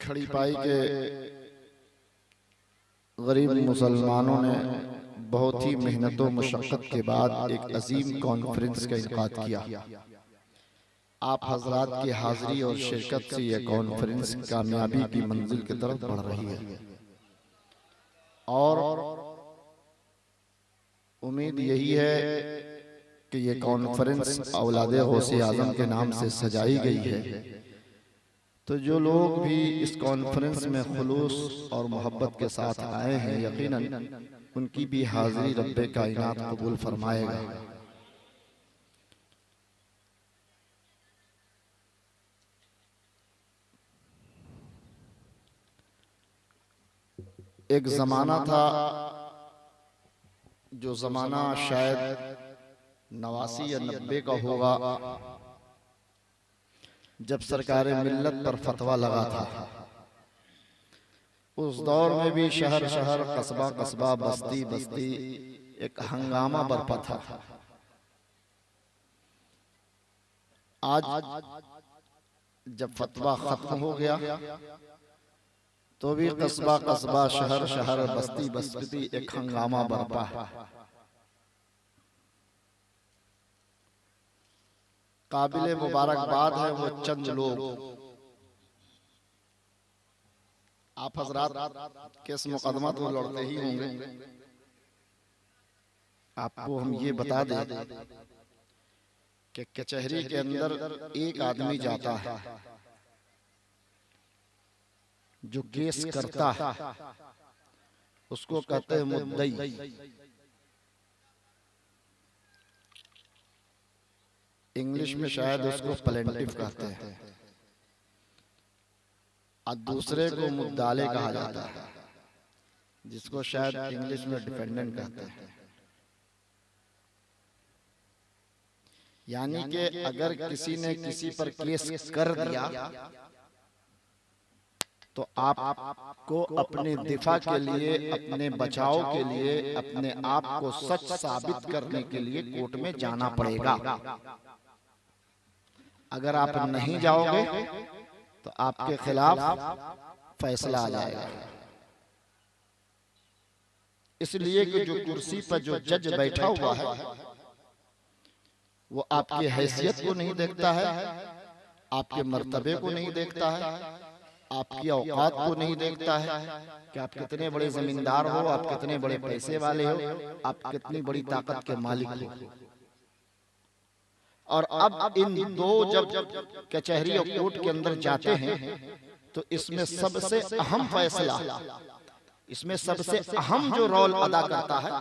खड़ी पाई के गरीब मुसलमानों ने बहुत ही मेहनत व मशक्क़त के बाद एक अजीम कॉन्फ्रेंस का इनकाद किया। आप हजरात की हाजिरी और शिरकत से यह कॉन्फ्रेंस कामयाबी की मंजिल की तरफ बढ़ रही है और उम्मीद यही है कि ये कॉन्फ्रेंस औलादे गौसे आज़म के नाम से सजाई गई है। तो जो लोग भी इस कॉन्फ्रेंस में खुलूस और मोहब्बत के साथ आए हैं, यकीनन उनकी भी हाजिरी रब्बे कायनात कबूल फरमाएगा। एक ज़माना था, जो ज़माना शायद 89 या 90 का होगा, जब सरकार मिल्लत पर फतवा लगा था। उस दौर में भी शहर शहर, कस्बा कस्बा, बस्ती बस्ती एक हंगामा बरपा था। आज जब फतवा खत्म हो गया तो भी कस्बा कस्बा, शहर शहर, बस्ती बस्ती एक हंगामा बरपा है। काबिले मुबारकबाद है वो चंद लोग, आप हजरात केस मुकदमा तो लड़ते ही होंगे। आपको हम ये बता दें कि कचहरी के अंदर एक आदमी जाता है जो केस करता है, उसको कहते हैं मुद्दई। इंग्लिश में शायद उसको प्लेंटिफ कहते हैं और दूसरे को मुद्दाले कहा जाता है, जिसको शायद इंग्लिश में डिफेंडेंट कहते हैं। यानी कि अगर किसी ने किसी पर केस कर दिया तो आपको अपने दिफा के लिए, अपने बचाव के लिए, अपने आप को सच साबित करने के लिए कोर्ट में जाना पड़ेगा। अगर आप नहीं जाओगे तो आपके खिलाफ फैसला आ जाएगा। इसलिए कि जो कुर्सी पर जो जज बैठा हुआ है वो आपकी हैसियत को नहीं देखता है, आपके मर्तबे को नहीं देखता है, आपकी औकात को नहीं देखता है कि आप कितने बड़े जमींदार हो, आप कितने बड़े पैसे वाले हो, आप कितनी बड़ी ताकत के मालिक हो। और अब इन दो जब कचहरी और कोर्ट के अंदर जाते हैं तो इसमें सबसे अहम फैसला, इसमें सबसे अहम जो रोल अदा करता है,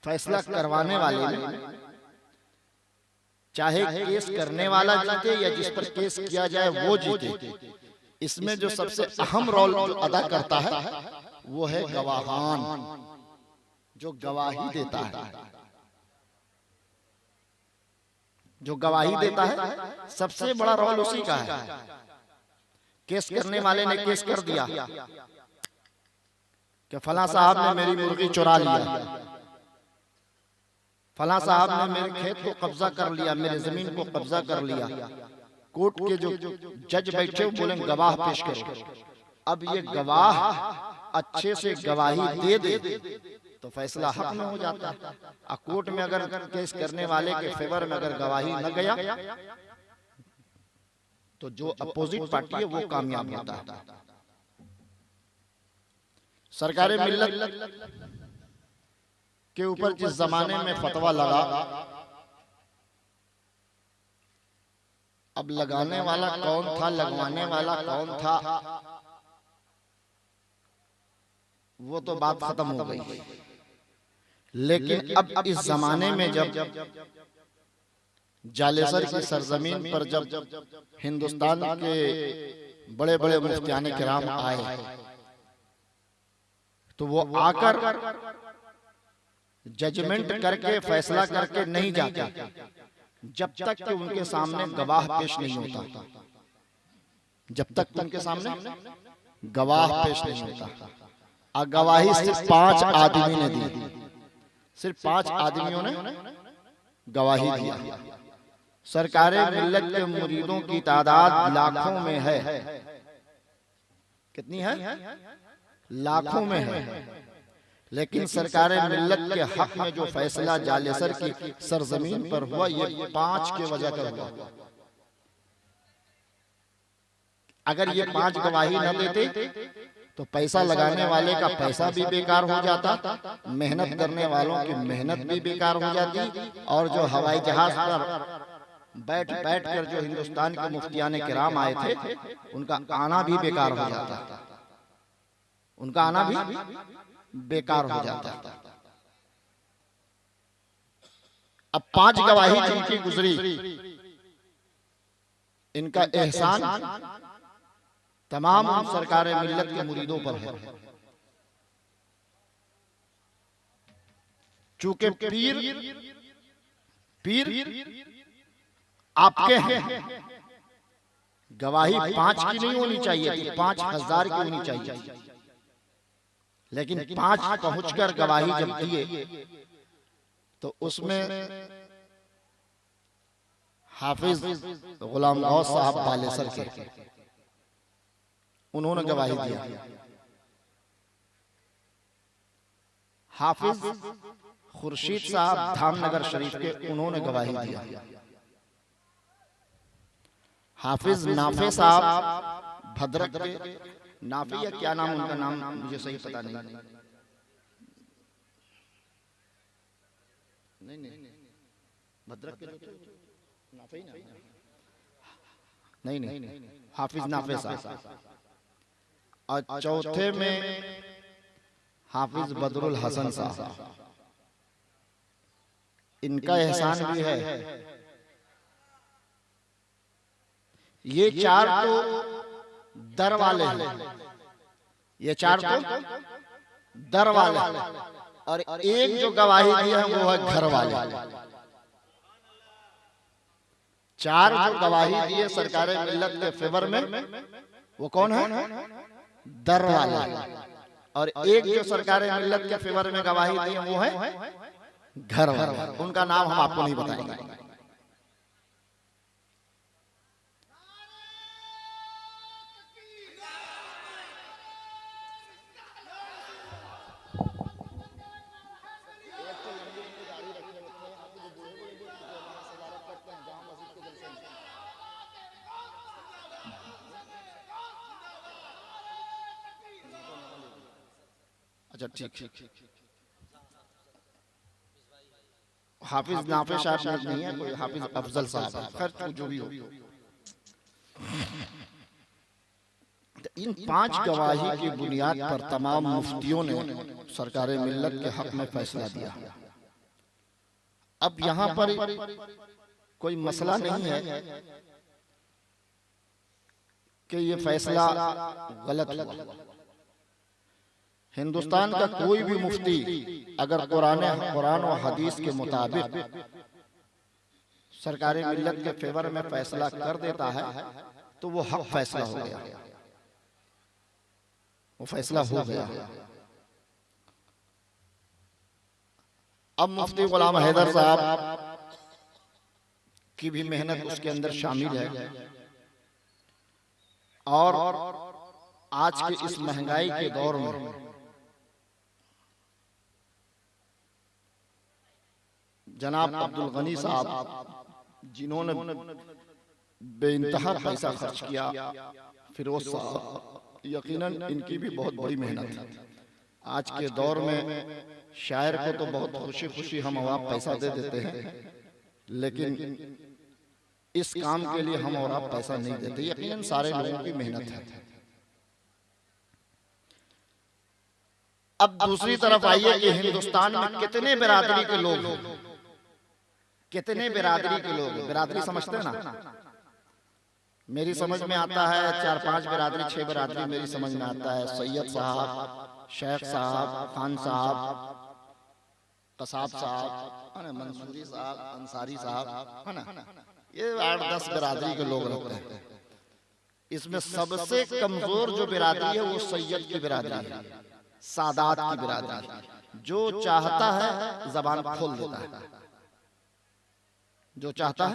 फैसला करवाने वाले में, चाहे केस करने वाला जीते या जिस पर केस किया जाए वो जीते, इसमें जो सबसे अहम रोल अदा करता है वो है गवाहान, जो गवाही देता है। जो गवाही देता है सबसे बड़ा रोल उसी का है। केस करने वाले ने केस कर दिया कि फला साहब ने मेरी मुर्गी चुरा लिया, फला साहब ने मेरे खेत को कब्जा कर लिया, मेरे जमीन को कब्जा कर लिया। कोर्ट के जो जज बैठे वो बोले गवाह पेश करो। अब ये गवाह अच्छे से गवाही दे तो फैसला हक में हो जाता है। और कोर्ट में अगर केस करने वाले के फेवर में अगर गवाही न गया तो जो अपोजिट पार्टी है वो कामयाब होता है। सरकार मिल्लत के ऊपर जिस जमाने में फतवा लगा, अब लगाने वाला कौन था, लगवाने वाला कौन था, वो तो बात खत्म हो गई। लेकिन अब इस जमाने में जब जालेसर की सरजमीन पर जब हिंदुस्तान के बड़े बड़े मुफ्तियाने किराम आए तो वो आकर जजमेंट करके, फैसला करके नहीं जाते जब तक कि उनके सामने गवाह पेश नहीं होता। जब तक उनके सामने गवाह पेश नहीं होता। और गवाही सिर्फ 5 आदमी ने दी, सिर्फ 5 आदमियों ने गवाही दिया। सरकारे मिल्लत के मुरीदों की तादाद लाखों में है, कितनी है? लाखों में है। लेकिन सरकार मिल्लत के हक में जो फैसला जालेसर की सरजमीन पर हुआ, ये 5 के वजह कर हुआ। अगर ये 5 गवाही न देते तो पैसा लगाने वाले का पैसा भी बेकार हो जाता, मेहनत करने वालों की मेहनत भी बेकार हो जाती, और जो हवाई जहाज पर बैठ बैठ कर जो हिंदुस्तान के मुफ्तियाने किराम आए थे, उनका आना भी बेकार हो जाता, उनका आना भी बेकार हो जाता। अब 5 गवाही जिनकी गुजरी, इनका एहसान तमाम सरकार मिल्लत के मुरीदों पर है। चूंकि पीर आपके हैं, गवाही 5 की नहीं होनी चाहिए थी, 5000 की होनी चाहिए। लेकिन 5 पहुंचकर गवाही जब दिए तो उसमें हाफिज गुलाम गौस साहब बालेसर के, उन्होंने गवाही दिया। हाफिज खुर्शीद साहब धामनगर शरीफ के, उन्होंने गवाही दिया। हाफिज नाफे साहब भद्रक के, नाफे या क्या नाम उनका, नाम मुझे सही पता नहीं, भद्रक के नाफे नहीं, हाफिज नाफे साहब। और चौथे में हाफिज बदरुल हसन साहब, इनका एहसान भी है। ये 4 तो दर वाले हैं, ये 4 तो दर वाले हैं, और एक जो गवाही दी है वो है घर वाले। 4 जो गवाही दी है सरकार मिल्लत के फेवर में, वो कौन है? दर वाला। और एक जो सरकार मिल्लत के फेवर में गवाही दी है वो है घर वाला। उनका नाम हम आपको नहीं बताएंगे। अच्छा ठीक। हाफिज नाफे साहब नहीं है कोई, हाफिज अफजल साहब, खैर जो भी हो। इन 5 गवाही की बुनियाद पर तमाम मुफ्तियों ने सरकार मिल्लत के हक में फैसला दिया। अब यहाँ पर कोई मसला नहीं है कि ये फैसला गलत हुआ। हिंदुस्तान का कोई भी मुफ्ती अगर कुरान और हदीस के मुताबिक सरकारी मिल्लत के फेवर में फैसला कर देता है तो वो हक फैसला हो गया, वो फैसला हो गया। अब मुफ्ती गुलाम हैदर साहब की भी मेहनत उसके अंदर शामिल है, और आज के इस महंगाई के दौर में जनाब अब्दुल गनी साहब जिन्होंने बेइंतहा पैसा खर्च किया, फिरोज साहब, यकीनन इनकी भी बहुत बड़ी मेहनत है। आज के दौर में शायर को तो बहुत खुशी खुशी हम आप पैसा दे देते हैं, लेकिन इस काम के लिए हम और आप पैसा नहीं देते। यकीनन सारे लोगों की मेहनत है। अब दूसरी तरफ आइए कि हिंदुस्तान में कितने बिरादरी के लोग हैं, कितने बिरादरी के लोग, बिरादरी समझते हैं ना? मेरी समझ में आता है 4-5 बिरादरी, 6 बिरादरी मेरी समझ में आता है। सैयद साहब, शेख साहब, खान साहब, कसाब साहब, मंसूरी साहब, अंसारी साहब, है ना? ये 8-10 बिरादरी के लोग रहते हैं। इसमें सबसे कमजोर जो बिरादरी है वो सैयद की बिरादरी है, सादात की बिरादरी। जो चाहता है जबान खोल देता है, जो चाहता है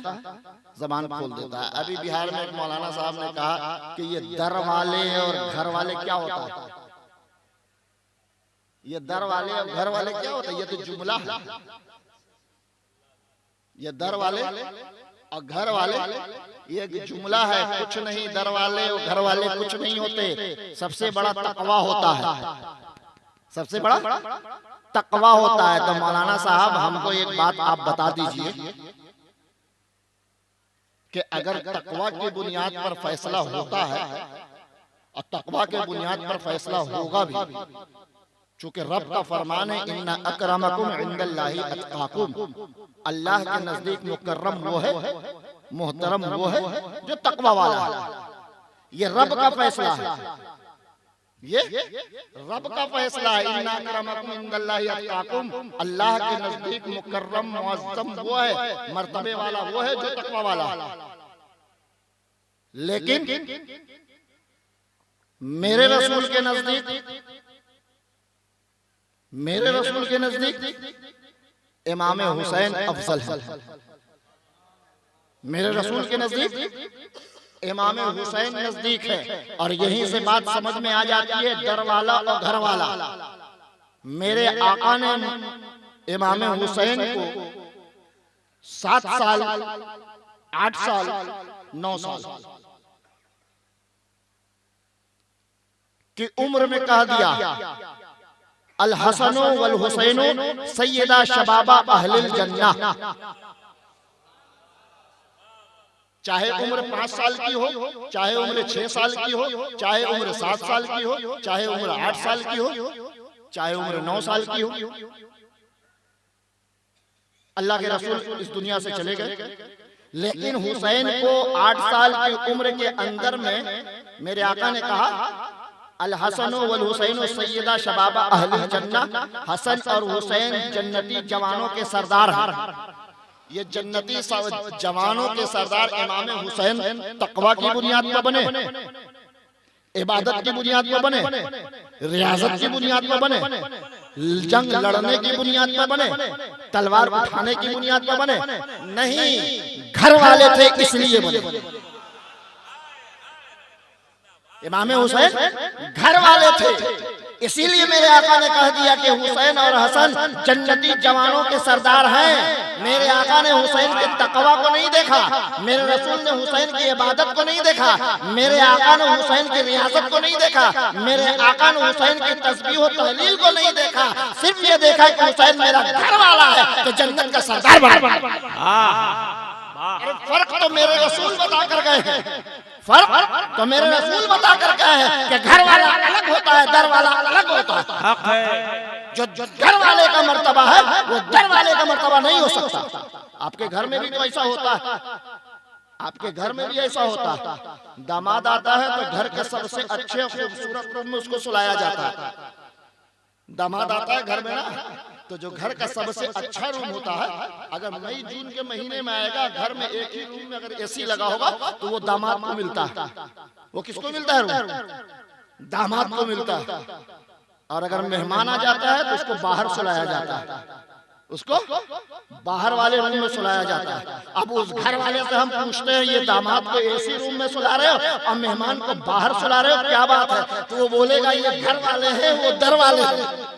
जबान खोल देता है। अभी बिहार में एक मौलाना साहब ने कहा कि ये दर वाले और घर वाले क्या होता है, ये दर वाले और घर वाले क्या होता है, ये तो जुमला है। ये दर वाले और घर वाले ये जुमला है, कुछ नहीं, दर वाले और घर वाले कुछ नहीं होते। सबसे बड़ा तकवा होता है, सबसे बड़ा तकवा होता है। तो मौलाना साहब हमको एक बात आप बता दीजिए कि अगर तकवा की बुनियाद पर फैसला होता है और तकवा के बुनियाद पर फैसला होगा भी, चूंकि रब का फरमान है इन्ना अकरमकुम इंदल्लाहि अतकाकुम, अल्लाह के नजदीक मुकर्रम वो है, मोहतरम वो है जो तकवा वाला है। ये रब का फैसला है, ये रब का फैसला है। इन्ना अकरमकुम इंदल्लाहि अतकाकुम, अल्लाह के नजदीक मुकर्रम मुअज़्ज़म वो है, मर्तबे वाला वो है जो तकवा वाला है। लेकिन मेरे रसूल के नजदीक, मेरे रसूल के नजदीक इमाम हुसैन अफजल है। मेरे रसूल के नजदीक इमाम हुसैन नजदीक है। और यहीं से बात समझ में आ जाती है दर वाला और घर वाला। मेरे आका ने इमाम हुसैन को 7 साल, 8 साल, 9 साल की उम्र में कह दिया अल हसनो वल हुसैनो सैयदा शबाबा अहलिल जन्नह। चाहे उम्र 5 साल की हो, चाहे उम्र 6 साल की हो, चाहे उम्र 7 साल की हो, चाहे उम्र 8 साल की हो, चाहे उम्र 9 साल की हो, अल्लाह के रसूल इस दुनिया से चले गए। लेकिन हुसैन को 8 साल की उम्र के अंदर में मेरे आका ने कहा अल हसनो वल हुसैनो सैयदा शबाबा अहलिल जन्नह, हसन और हुसैन जन्नती जवानों के सरदार हैं। ये जन्नती जवानों के सरदार इमाम हुसैन तकवा की बुनियाद पर बने, इबादत की बुनियाद पर बने, रियाजत की बुनियाद पर बने, जंग लड़ने की बुनियाद पर बने, तलवार उठाने की बुनियाद पर बने नहीं, घर वाले थे इसलिए बने। इमाम हुसैन घर वाले थे, इसीलिए मेरे आका ने कह दिया कि हुसैन और हसन जन्नती जवानों के सरदार हैं। मेरे आका ने हुसैन के तकवा को नहीं देखा, मेरे रसूल ने हुसैन की इबादत को नहीं देखा, मेरे आका ने हुसैन की रियासत को नहीं देखा, मेरे आका ने हुसैन की तस्बीह और तहलील को नहीं देखा। सिर्फ ये देखा कि हुसैन मेरा घर वाला है तो जन्नत का सरदार बना। फर्क तो मेरे रसूल बता कर गए हैं, फर्क तो मेरे रसूल बता कर गए हैं कि घर वाला अलग होता है, दर वाला अलग होता है। जो घर वाले का मर्तबा है वो दर वाले का मर्तबा नहीं हो सकता। आपके घर में भी तो ऐसा होता है, आपके घर में भी ऐसा होता है। दामाद आता है तो घर के सबसे अच्छे खूबसूरत रूम में उसको सुलाया जाता है। दामाद आता है घर में ना, तो जो घर का सबसे अच्छा रूम होता है, अगर मई जून के महीने में आएगा, घर में एक ही रूम में अगर एसी लगा होगा तो वो दामाद को मिलता है। वो किसको मिलता है रूम? दामाद को मिलता है। और अगर मेहमान आ जाता है तो उसको बाहर सुलाया जाता है, उसको बाहर वाले रूम में सुलाया जाता है। अब उस घर वाले से हम पूछते हैं ये दामाद को एसी रूम में सुला रहे हो और मेहमान को बाहर सुला रहे हो, क्या बात है? तो वो बोलेगा ये घर वाले हैं, वो दर वाले हैं।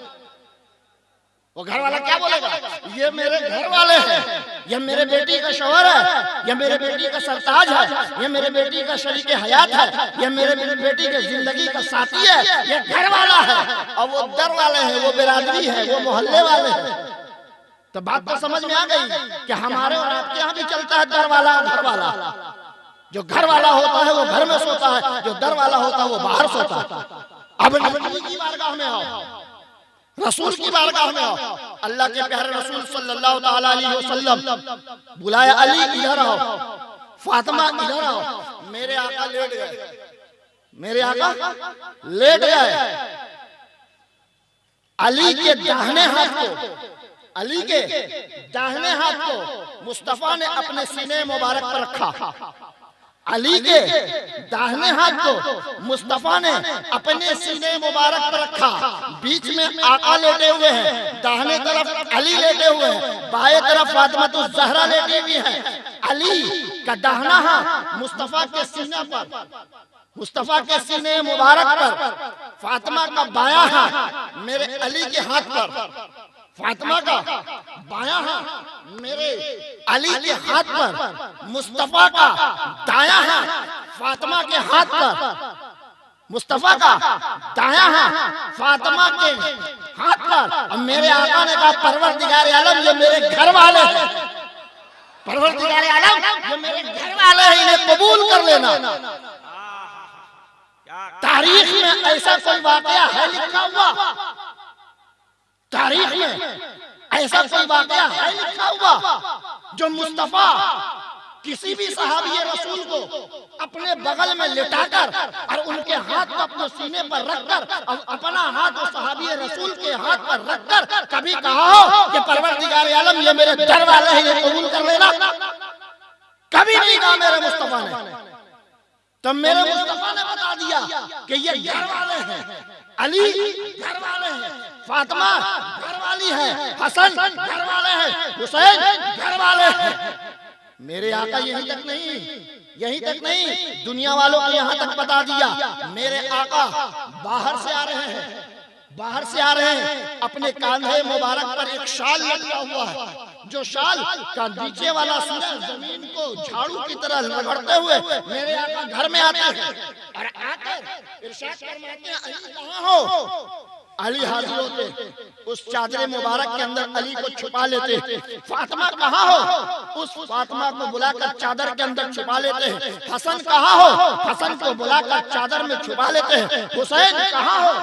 वो घर वाला क्या बोलेगा? ये मेरे घर वाले हैं, ये मेरे बेटी का शौहर है, ये मेरे बेटी का सरताज है, ये मेरे बेटी का शरीक हयात है, ये मेरे बेटी के जिंदगी का साथी है, ये घर वाला है। और वो दर वाले हैं, वो बिरादरी है, वो मोहल्ले वाले हैं। तो बात तो समझ में आ गई कि हमारे और आपके यहाँ भी चलता है दर वाला और घर वाला। जो घर वाला होता है वो घर में सोता है, जो दर वाला होता है वो बाहर सोता है। अब नबी की बारगाह में आओ, रसूल की बारगाह में आओ। अल्लाह के प्यारे रसूल सल्लल्लाहु ताला अलैहि वसल्लम बुलाया, अली इधर आओ, फातिमा इधर आओ। मेरे आका लेट गए, मेरे आका लेट गए। अली के दाहिने हाथ को, अली के दाहिने हाथ को मुस्तफा ने अपने सीने मुबारक पर रखा। अली के दाहिने हाथ को मुस्तफा ने अपने सीने मुबारक पर रखा, बीच में आका लेटे हुए हैं, दाहिने तरफ अली लेटे हुए हैं, बाएं तरफ फातिमा तो ज़हरा लेटी हुई है। अली का दाहिना हाथ मुस्तफा के सीने पर, मुस्तफा के सीने मुबारक पर, फातिमा का बायां हाथ मेरे अली के हाथ पर, फातिमा का बायां हाथ मेरे अली के हाथ पर, मुस्तफा का दायां हाथ फातिमा के हाथ पर, मुस्तफा का दायां हाथ फातिमा के हाथ पर। अब मेरे आका ने कहा परवरदिगार आलम ये मेरे घर वाले हैं, परवरदिगार आलम ये मेरे घर वाले हैं, इन्हें कबूल कर लेना। तारीख में ऐसा कोई वाकया है लिखा हुआ, तारीख में ऐसा कोई वाकया है लिखा हुआ जो मुस्तफा किसी भी सहाबी रसूल को अपने बगल में लिटाकर और उनके हाथ को अपने सीने पर रखकर और अपना हाथ उस सहाबी रसूल के हाथ पर रखकर कभी कहा हो कि परवरदिगार आलम ये मेरे घर वाले हैं, ये कबूल कर लेना? कभी नहीं कहा मेरे मुस्तफा ने। तब मेरे मुस्तफा ने बता दिया कि ये घर वाले हैं, अली घर वाले हैं, फातिमा घर वाली है, हसन घर वाले हैं, हुसैन घर वाले हैं। मेरे आका यहीं तक नहीं, यहीं तक नहीं, दुनिया वालों को यहाँ तक बता दिया मेरे आका बाहर से आ रहे हैं, बाहर से आ रहे हैं, अपने कांधे मुबारक पर एक शाल लटका हुआ है, जो शाल का नीचे वाला सिरा जमीन को झाड़ू की तरह रगड़ते हुए मेरे आका घर में आते हैं और आकर इरशाद फरमाते हैं अली कहाँ हो? अली हाजिर होते, उस चादर मुबारक के अंदर अली को छुपा लेते। फातिमा कहाँ हो? उस फातिमा को बुलाकर चादर के अंदर छुपा लेते हैं। हसन कहाँ हो? हसन को बुलाकर चादर में छुपा लेते हैं। हुसैन कहाँ हो?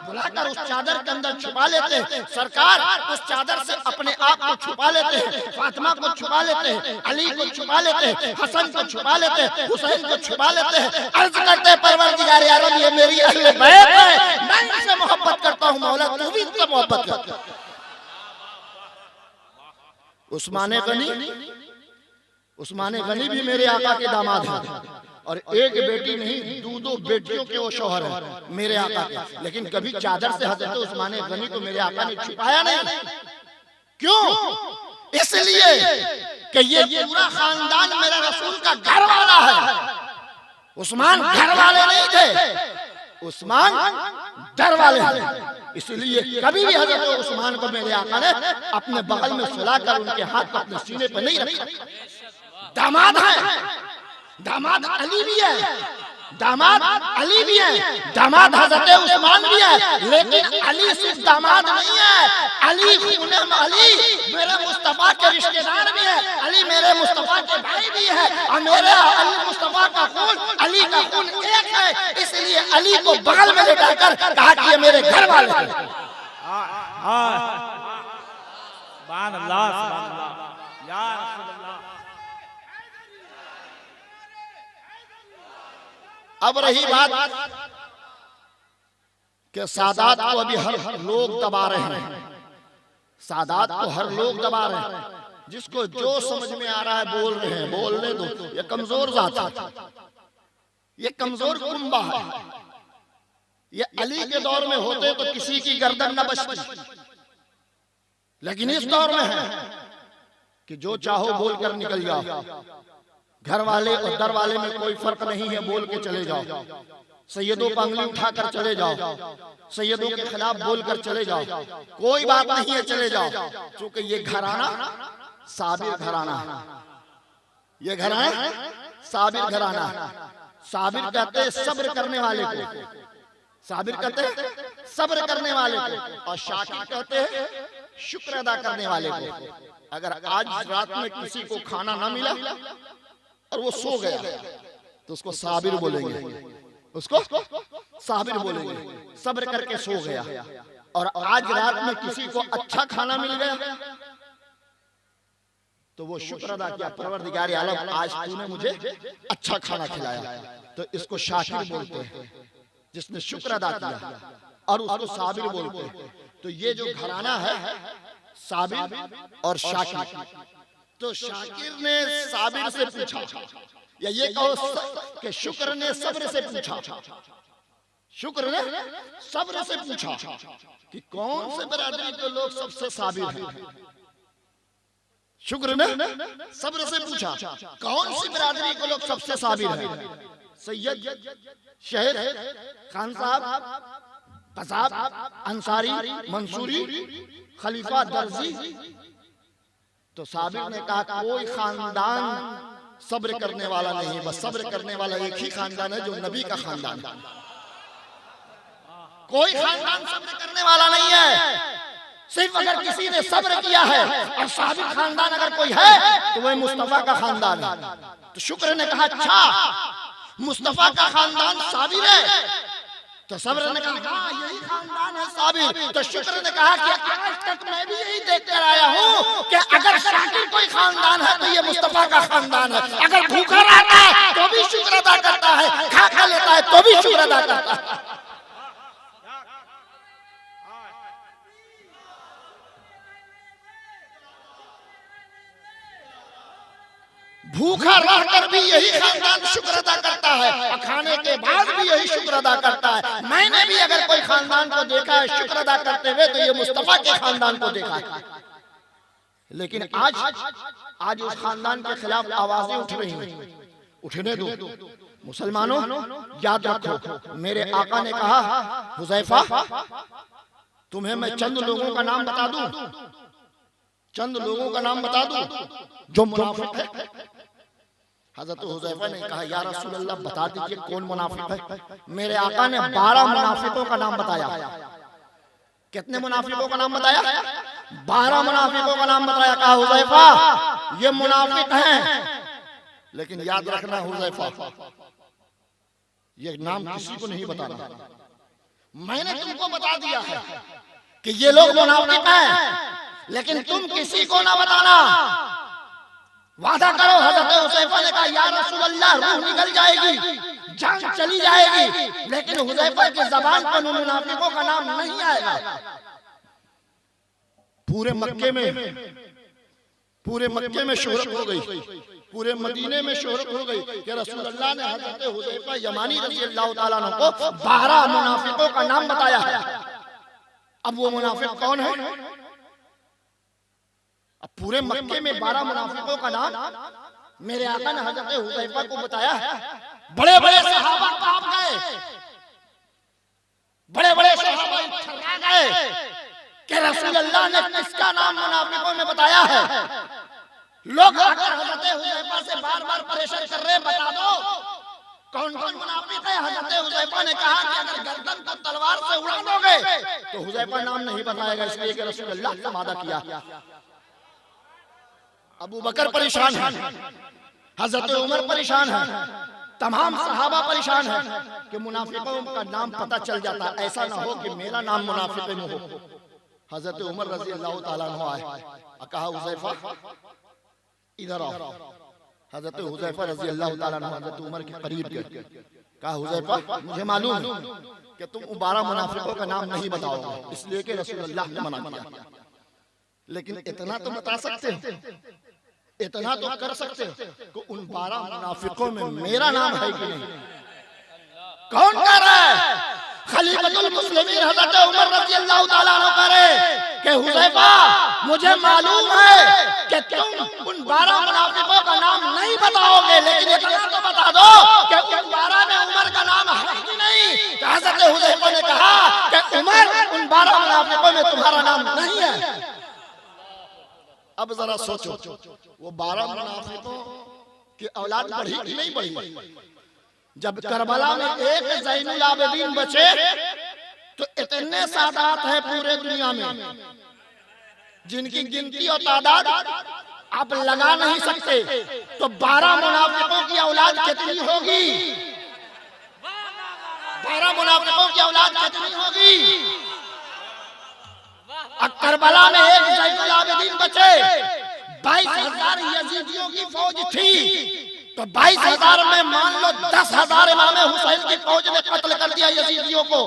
बुलाकर उस चादर के अंदर छुपा लेते हैं। सरकार उस चादर से अपने आप को छुपा लेते हैं, फातिमा को छुपा लेते हैं, अली को छुपा लेते हैं, हसन को छुपा लेते हैं, हुसैन को छुपा लेते हैं। अर्ज करते हैं परवरदिगार आलम ये मेरी अहले बैत है, मैं इनसे मोहब्बत करता हूँ, मौला तू भी इनसे मोहब्बत कर। उस्माने गनी, उस्माने गनी भी मेरे आका के दामाद हैं और एक बेटी नहीं दो बेटियों के वो शौहर है मेरे आका के। लेकिन कभी चादर से हजरत उस्माने गनी को मेरे आका ने छुपाया नहीं। क्यों? इसलिए कि ये पूरा खानदान मेरे रसूल का घर वाला है। उस्मान घर वाले नहीं थे, उस्मान डर वाले हैं। इसलिए कभी भी हजरत उस्मान को मेरे आका ने अपने बगल में सुलाकर उनके हाथ को अपने सीने पर नहीं रखा। दामाद है, दामाद अली भी है, दामाद अली भी है, दामाद हजरत उस्मान भी है, लेकिन अली सिर्फ दामाद नहीं है, अली अली मेरे मुस्तफा के रिश्तेदार भी है, अली मेरे मुस्तफा के भाई भी है और मेरे अली मुस्तफा का खून अली का खून एक है। इसलिए अली को बगल में लेटाकर कहा कि ये मेरे घर वाले हैं। सुभान अल्लाह, सुभान अल्लाह, या रसूल अल्लाह। अब रही बात कि सादात को अभी हर लोग दबा रहे हैं, सादात को हर लोग दबा रहे हैं, जिसको जो समझ में आ रहा है बोल रहे हैं, बोलने दो। ये कमजोर जात है, ये कमजोर कुंबा है। ये अली के दौर में होते तो किसी की गर्दन न बचती, लेकिन इस दौर में है कि जो चाहो बोलकर निकल जाओ। घर वाले और दर वाले में कोई फर्क नहीं है, बोल के चले जाओ। सैयदों पर अंगली उठाकर चले जाओ, सैयदों के खिलाफ बोलकर चले जाओ, कोई बात नहीं है, चले जाओ। क्योंकि ये घराना साबिर घराना, ये घराना साबिर घराना। साबिर कहते हैं सब्र करने वाले को, साबिर कहते हैं सब्र करने वाले को, और शाकिर कहते हैं शुक्र अदा करने वाले को। अगर आज रात में किसी को खाना ना मिला और वो सो गया तो उसको साबिर बोलेंगे, उसको साबिर बोलेंगे, सब्र करके सो गया। और आज रात में किसी को अच्छा खाना मिल गया तो वो शुक्र अदा किया, परवरदिगार आलम आज तूने मुझे अच्छा खाना खिलाया, तो इसको शाकिर बोलते हैं, जिसने शुक्र अदा किया, और उसको साबिर बोलते हैं। तो ये जो घराना है साबिर और शाकिर, तो शाकिर ने साबिर से पूछा या ये कहो कि शुक्र ने सब्र से पूछा, शुक्र ने सब्र से पूछा कि कौन से बरादरी के लोग सबसे साबिर हैं। शुक्र ने सब्र से पूछा कौन सी बरादरी के लोग सबसे साबिर हैं। सैयद, शहर, खान साहब, कसाब, अंसारी, मंसूरी, खलीफा, दर्जी। तो साबिर ने कहा कोई खानदान सब्र करने वाला नहीं है, बस सब्र करने वाला एक ही खानदान है जो नबी का खानदान है। कोई खानदान सब्र करने वाला नहीं है। सिर्फ अगर किसी ने सब्र किया है और साबिर खानदान अगर कोई है तो वह मुस्तफा का खानदान है। तो शुक्र ने कहा अच्छा मुस्तफा का खानदान साबिर है। तो सब्र ने कहा हाँ यही खानदान है साबिर। तो शुक्र ने कहा कि आज तक मैं भी यही देखकर आया हूँ कि अगर शाकिर कोई खानदान है तो ये मुस्तफा का खानदान है। अगर भूखा रहता है तो भी शुक्र अदा करता है, खा लेता है तो भी शुक्र अदा करता है। भूखा रहकर भी यही खानदान शुक्र अदा करता है और खाने के बाद भी यही शुक्र अदा करता है। मैंने भी अगर कोई खानदान को देखा है शुक्र अदा करते हुए तो ये मुस्तफा के खानदान को देखा है। लेकिन आज उस खानदान के खिलाफ आवाजें उठ रही हैं। उठने दो मुसलमानों, याद रखो मेरे आका ने कहा हुज़ैफा तुम्हें मैं चंद लोगों का नाम बता दूं, चंद लोगों का नाम बता दूं जो मुनाफिक है। हजरत हुज़ैफा ने कहा या रसूल अल्लाह बता दीजिए कौन मुनाफिक है। मेरे आका ने 12 मुनाफिकों का नाम बताया। कितने मुनाफिकों का नाम बताया? 12 मुनाफिकों का नाम बताया। कहा हुज़ैफा ये मुनाफिक हैं, लेकिन याद रखना हुज़ैफा ये नाम किसी को नहीं बताना। मैंने तुमको बता दिया है कि ये लोग मुनाफिक हैं, लेकिन तुम किसी को ना बताना। वादा करो। हज़रत हुज़ैफा ने कहा या रसूल अल्लाह रूह निकल जाएगी, जान चली जाएगी, लेकिन हुज़ैफा की ज़बान पर मुनाफिकों का नाम नहीं आएगा। पूरे मक्के में शोहरत हो गई, पूरे मदीने में शोहरत हो गई कि रसूल अल्लाह ने हज़रत हुज़ैफा यमानी रज़ी अल्लाह तआला अन्हु को 12 मुनाफिकों का नाम बताया है। अब वो मुनाफिक कौन है? अब पूरे मक्के में 12 मुनाफिकों का नाम मेरे आका ने हज़रत हुज़ैफा को बताया है। बड़े बड़े सहाबा कांप गए, बड़े बड़े सहाबा थर्रा गए कि रसूल अल्लाह ने किसका नाम मुनाफिकों में बताया है। लोग आकर हज़रत हुज़ैफा से बार-बार परेशान कर रहे हैं बता दो कौन कौन मुनाफिक है। हज़रत हुज़ैफा ने कहा कि अगर गर्दन को तलवार से उड़ा दोगे तो हुज़ैफा नाम नहीं बताएगा, इसलिए कि रसूल अल्लाह ने वादा किया। अबू बकर परेशान है, हजरत उमर परेशान है, तमाम सहाबा परेशान है कि मुनाफिकों का नाम पता चल जाता, ऐसा ना हो कि मेरा नाम मुनाफिक में हो। हजरत उमर रज़ी अल्लाह तआला अन्हु आए, कहा हुज़ैफा इधर आओ। हजरत हुज़ैफा रज़ी अल्लाह तआला अन्हु हजरत उमर के करीब गए। कहा हुज़ैफा मुझे मालूम है कि तुम 12 मुनाफिकों का नाम नहीं बताओगे, इसलिए कि रसूल अल्लाह ने मना किया, लेकिन इतना तो बता सकते हो, इतना तो कर सकते हो कि उन 12 मुनाफिकों में मेरा नाम है कि नहीं। कौन कह रहा है? खलीफतुल मुस्लिमीन हज़रत उमर रज़ी अल्लाह तआला अन्हु कह रहे कि हुज़ैफा मुझे मालूम है कि तुम उन 12 मुनाफिकों का नाम नहीं बताओगे, लेकिन इतना तो बता दो कि उन 12 में उमर का नाम है कि नहीं। तो हज़रत हुज़ैफा ने कहा कि उमर उन 12 मुनाफिकों में तुम्हारा नाम नहीं है। अब जरा सोचो वो 12 मुनाफिकों की औलाद बढ़ी कि नहीं बढ़ी? जब करबला में एक ज़ैनुल आबिदीन बचे तो इतने सादात हैं पूरे दुनिया में जिनकी गिनती और तादाद आप लगा नहीं सकते। तो 12 मुनाफिकों की औलाद कितनी होगी? 12 मुनाफिकों की औलाद कितनी होगी? करबला में एक ज़ैनुल आबिदीन बचे, 22,000 यजीदियों की फौज थी, तो 22,000 में मान लो 10,000 इमाम हुसैन की फौज ने कत्ल कर दिया यजीदियों को,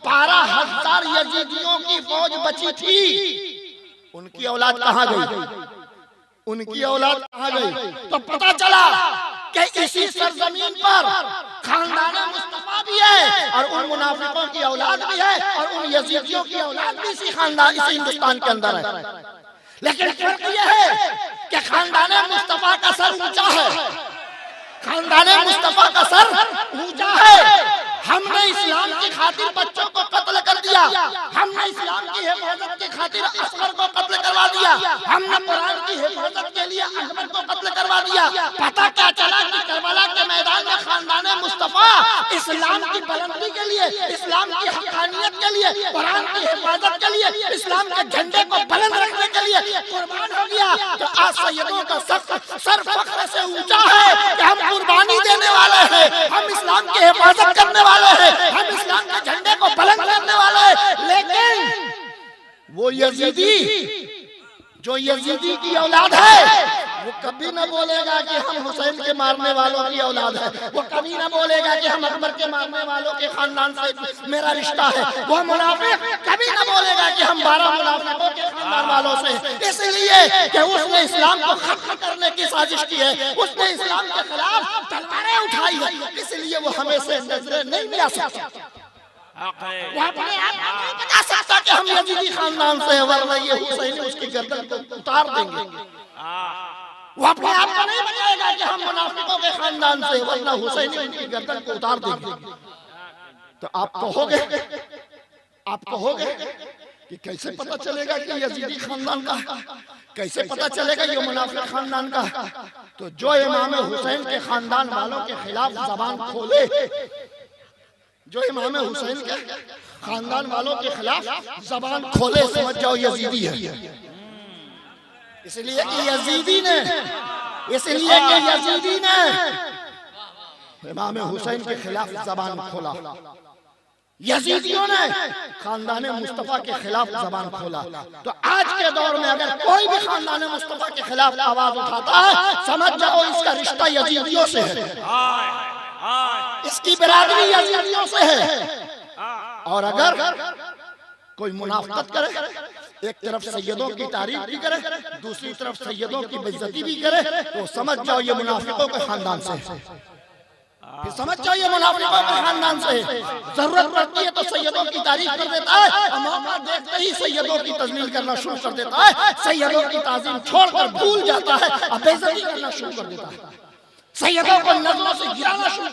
12,000 यजीदियों की फौज बची थी। उनकी औलाद कहाँ गई? उनकी औलाद कहाँ गई? तो पता चला कि इसी सरजमीन पर खानदान मुस्तफा भी है और उन मुनाफिकों की औलाद भी है और उन यजीदियों की औलाद भी इसी खानदान इसी हिंदुस्तान के अंदर है। लेकिन फर्क यह है कि खानदान मुस्तफा का सर ऊंचा है, खानदान मुस्तफा का सर ऊंचा है। हमने इस्लाम की खातिर बच्चों को कत्ल कर दिया, हमने इस्लाम की हिफाजत की खातिर असगर को कत्ल करवा दिया, हमने कुरान की हिफाजत के लिए अकबर को कत्ल करवा दिया। पता क्या चला कि करबला के मैदान में खानदान मुस्तफा इस्लाम की बुलंदी के लिए, इस्लाम की हक़ानियत के लिए, कुरान की हिफाजत के लिए, इस्लाम के झंडे को बुलंद रखने के लिए कुर्बान हो गया। तो आज सैयदों का सर फख्र से ऊंचा है कि हम कुर्बानी देने वाले हैं, हम इस्लाम की हिफाजत करने वाले हैं, हम इस्लाम के झंडे को बुलंद करने वाले हैं। लेकिन वो यजीदी जो यजीदी की औलाद है वो कभी न बोलेगा कि हम हुसैन के मारने वालों की औलाद है, वो कभी न बोलेगा कि हम अकबर के मारने वालों के खानदान से मेरा रिश्ता है। वो मुनाफिक कभी न बोलेगा कि हम 12 मुनाफिकों के खानदान वालों से, इसलिए कि उसने इस्लाम को खत्म करने की साजिश की है, उसने इस्लाम के खिलाफ तलवारें उठाई है, इसलिए वो हमें से नजरें नहीं मिला सकता। वो अपने आप नहीं बता सकता कि हम यजीदी खानदान से हैं, वरना ये हुसैन उसकी गर्दन को उतार देंगे। वो अपने आप को नहीं बताएगा कि हम मुनाफिकों के खानदान से, वरना हुसैन उनकी गर्दन को उतार देंगे। तो आप कहोगे कि कैसे पता चलेगा कि यजीदी खानदान का, कैसे पता चलेगा ये मुनाफिक खानदान का? तो जो इमाम हुसैन के खानदान वालों के खिलाफ जबान खोले, जो इमाम हुसैन के खानदान वालों के खिलाफ जबान खोले, समझ जाओ यजीदी है। इसलिए कि यजीदी ने इमाम हुसैन के खिलाफ जबान खोला, यजीदियों ने खानदान मुस्तफा के खिलाफ जबान खोला। तो आज के दौर में अगर कोई भी खानदान मुस्तफा के खिलाफ आवाज उठाता है, समझ जाओ इसका रिश्ता यजीदियों से है, इसकी बिरादरी यजीदियों से है। और अगर कोई मुनाफिकत करे, एक तरफ सैयदों की तारीफ भी करे, दूसरी तरफ सैयदों की बेइज्जती भी करे, तो समझ जाओ ये मुनाफिकों के खानदान से है। फिर समझ जाओ ये मुनाफिकों के खानदान से है। जरूरत पड़ती है तो सैयदों की तारीफ कर देता है, और मौका देखते ही सैयदों की तजलील करना शुरू कर देता है, सैयदों की ताज़ीम छोड़कर भूल जाता है और बेइज्जती करना शुरू कर देता है, सैयदों को नजरों से गिराना शुरू